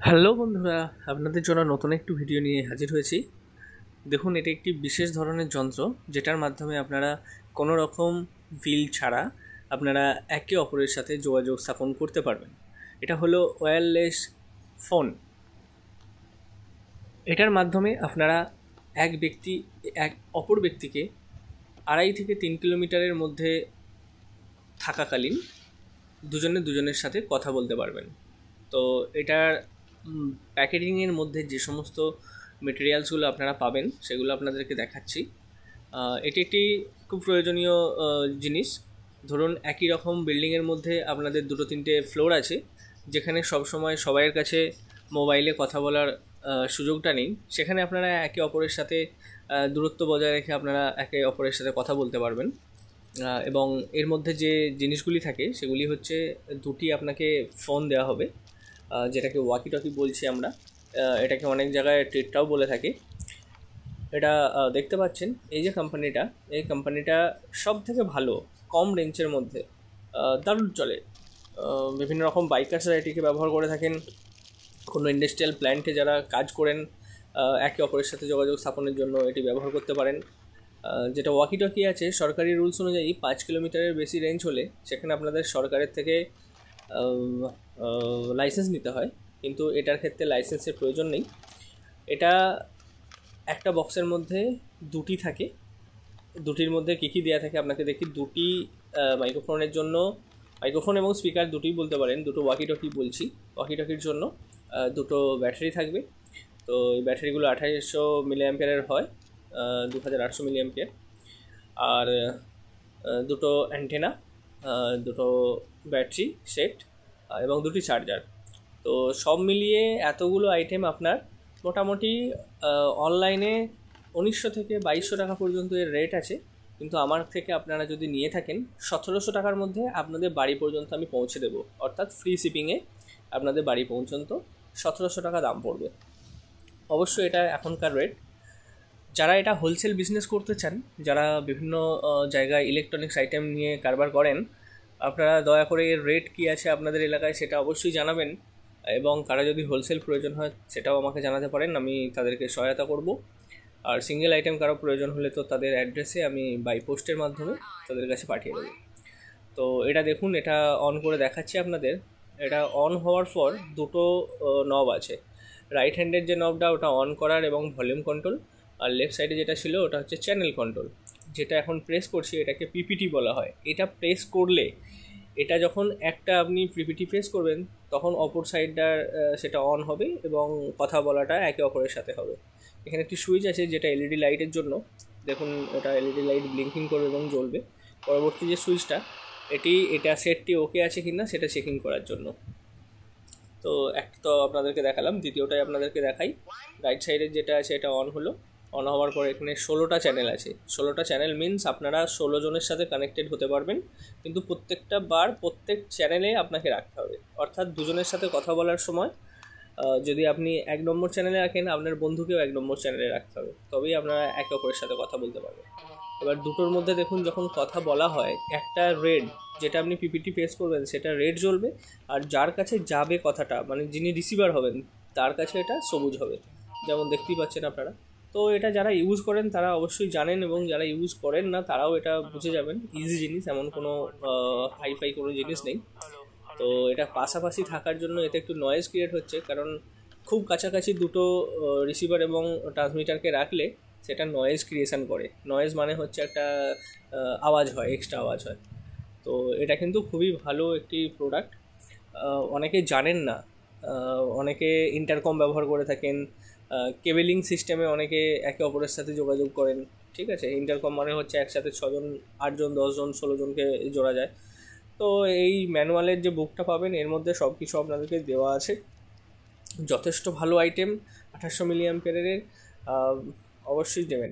Hello বন্ধুরা, আপনাদের জন্য নতুন একটু ভিডিও নিয়ে হাজির হয়েছি। দেখুন, এটি একটি বিশেষ ধরনের যন্ত্র যেটার মাধ্যমে আপনারা কোনো রকম বিল ছাড়া আপনারা একে অপরের সাথে যোগাযোগ স্থাপন করতে পারবেন। এটা হলো ওয়্যারলেস ফোন। এটার মাধ্যমে আপনারা এক অপর ব্যক্তিকে 2.5 থেকে 3 কিলোমিটারের মধ্যে থাকাকালীন দুজনের সাথে কথা বলতে পারবেন। তো এটার প্যাকেজিংয়ের মধ্যে যে সমস্ত মেটেরিয়ালসগুলো আপনারা পাবেন সেগুলো আপনাদেরকে দেখাচ্ছি। এটি একটি খুব প্রয়োজনীয় জিনিস। ধরুন, একই রকম বিল্ডিংয়ের মধ্যে আপনাদের 2-3টে ফ্লোর আছে, যেখানে সবসময় সবাইয়ের কাছে মোবাইলে কথা বলার সুযোগটা নেই। সেখানে আপনারা একে অপরের সাথে দূরত্ব বজায় রেখে আপনারা একে অপরের সাথে কথা বলতে পারবেন। এবং এর মধ্যে যে জিনিসগুলি থাকে সেগুলি হচ্ছে, দুটি আপনাকে ফোন দেওয়া হবে, যেটাকে ওয়াকি টকি বলছি আমরা। এটাকে অনেক জায়গায় টেটটাও বলে থাকে। এটা দেখতে পাচ্ছেন, এই যে এই কোম্পানিটা সব থেকে ভালো, কম রেঞ্জের মধ্যে দারুণ চলে। বিভিন্ন রকম বাইকার্সরা এটিকে ব্যবহার করে থাকেন। কোনো ইন্ডাস্ট্রিয়াল প্ল্যান্টে যারা কাজ করেন, একে অপরের সাথে যোগাযোগ স্থাপনের জন্য এটি ব্যবহার করতে পারেন। যেটা ওয়াকি টকি আছে, সরকারি রুলস অনুযায়ী 5 কিলোমিটারের বেশি রেঞ্জ হলে সেখানে আপনাদের সরকারের থেকে লাইসেন্স নিতে হয়, কিন্তু এটার ক্ষেত্রে লাইসেন্সের প্রয়োজন নেই। এটা একটা বক্সের মধ্যে দুটি থাকে। দুটির মধ্যে কী কী দেওয়া থাকে আপনাকে দেখি। দুটি মাইক্রোফোনের জন্য, মাইক্রোফোন এবং স্পিকার দুটোই বলতে পারেন। দুটো ওয়াকি টকি বলছি। ওয়াকি টকির জন্য দুটো ব্যাটারি থাকবে। তো এই ব্যাটারিগুলো 2800 মিলিঅ্যাম্পিয়ারের হয়, 2800 মিলিঅ্যাম্পিয়ার। আর দুটো অ্যান্টেনা, দুটো ব্যাটারি সেট এবং দুটি চার্জার। তো সব মিলিয়ে এতগুলো আইটেম আপনার মোটামুটি অনলাইনে 1900 থেকে 2200 টাকা পর্যন্ত এর রেট আছে। কিন্তু আমার থেকে আপনারা যদি নিয়ে থাকেন 1700 টাকার মধ্যে আপনাদের বাড়ি পর্যন্ত আমি পৌঁছে দেবো, অর্থাৎ ফ্রি শিপিংয়ে আপনাদের বাড়ি পর্যন্ত 1700 টাকা দাম পড়বে। অবশ্যই এটা এখনকার রেট। যারা এটা হোলসেল বিজনেস করতে চান, যারা বিভিন্ন জায়গায় ইলেকট্রনিক্স আইটেম নিয়ে কারবার করেন, আপনারা দয়া করে এর রেট কী আছে আপনাদের এলাকায় সেটা অবশ্যই জানাবেন। এবং কারা যদি হোলসেল প্রয়োজন হয় সেটাও আমাকে জানাতে পারেন, আমি তাদেরকে সহায়তা করব। আর সিঙ্গেল আইটেম কারো প্রয়োজন হলে তো তাদের অ্যাড্রেসে আমি বাই পোস্টের মাধ্যমে তাদের কাছে পাঠিয়ে দেবো। তো এটা দেখুন, এটা অন করে দেখাচ্ছি আপনাদের। এটা অন হওয়ার পর দুটো নব আছে। রাইট হ্যান্ডের যে নবটা ওটা অন করার এবং ভলিউম কন্ট্রোল, আর লেফট সাইডে যেটা ছিল ওটা হচ্ছে চ্যানেল কন্ট্রোল। যেটা এখন প্রেস করছি এটাকে পিপিটি বলা হয়। এটা প্রেস করলে, এটা যখন একটা আপনি পিপিটি প্রেস করবেন তখন অপর সাইডটার সেটা অন হবে এবং কথা বলাটা একে অপরের সাথে হবে। এখানে একটি সুইচ আছে যেটা এলইডি লাইটের জন্য। দেখুন, এটা এলইডি লাইট ব্লিঙ্কিং করবে এবং জ্বলবে। পরবর্তী যে সুইচটা, এটা সেটটি ওকে আছে কি না সেটা চেকিং করার জন্য। তো একটা তো আপনাদেরকে দেখালাম, দ্বিতীয়টাই আপনাদেরকে দেখাই। রাইট সাইডের যেটা আছে এটা অন হলো। অন হওয়ার পর এখানে 16টা চ্যানেল আছে। 16টা চ্যানেল মিনস আপনারা 16 জনের সাথে কানেক্টেড হতে পারবেন, কিন্তু প্রত্যেক চ্যানেলে আপনাকে রাখতে হবে। অর্থাৎ দুজনের সাথে কথা বলার সময় যদি আপনি 1 নম্বর চ্যানেলে রাখেন, আপনার বন্ধুকেও 1 নম্বর চ্যানেলে রাখতে হবে, তবেই আপনারা একে অপরের সাথে কথা বলতে পারবেন। এবার দুটোর মধ্যে দেখুন, যখন কথা বলা হয় একটা রেড, যেটা আপনি পিপিটি প্রেস করবেন সেটা রেড জ্বলবে, আর যার কাছে যাবে কথাটা, মানে যিনি রিসিভার হবেন তার কাছে এটা সবুজ হবে, যেমন দেখতেই পাচ্ছেন আপনারা। তো এটা যারা ইউজ করেন তারা অবশ্যই জানেন, এবং যারা ইউজ করেন না তারাও এটা বুঝে যাবেন। ইজি জিনিস, এমন কোনো হাইফাই কোনো জিনিস নেই। তো এটা পাশাপাশি থাকার জন্য এতে একটু নয়েজ ক্রিয়েট হচ্ছে, কারণ খুব কাছাকাছি দুটো রিসিভার এবং ট্রান্সমিটারকে রাখলে সেটা নয়েজ ক্রিয়েশন করে। নয়েজ মানে হচ্ছে একটা আওয়াজ হয়, এক্সট্রা আওয়াজ হয়। তো এটা কিন্তু খুবই ভালো একটি প্রোডাক্ট। অনেকে জানেন না, অনেকে ইন্টারকম ব্যবহার করে থাকেন, কেবেলিং সিস্টেমে অনেকে একে অপরের সাথে যোগাযোগ করেন। ঠিক আছে, ইন্টারকম মানে হচ্ছে একসাথে 6 জন, 8 জন, 10 জন, 16 জনকে জোড়া যায়। তো এই ম্যানুয়ালের যে বুকটা পাবেন এর মধ্যে সব কিছু আপনাদেরকে দেওয়া আছে। যথেষ্ট ভালো আইটেম, 2800 মিলিঅ্যাম্পিয়ারের, অবশ্যই নেবেন।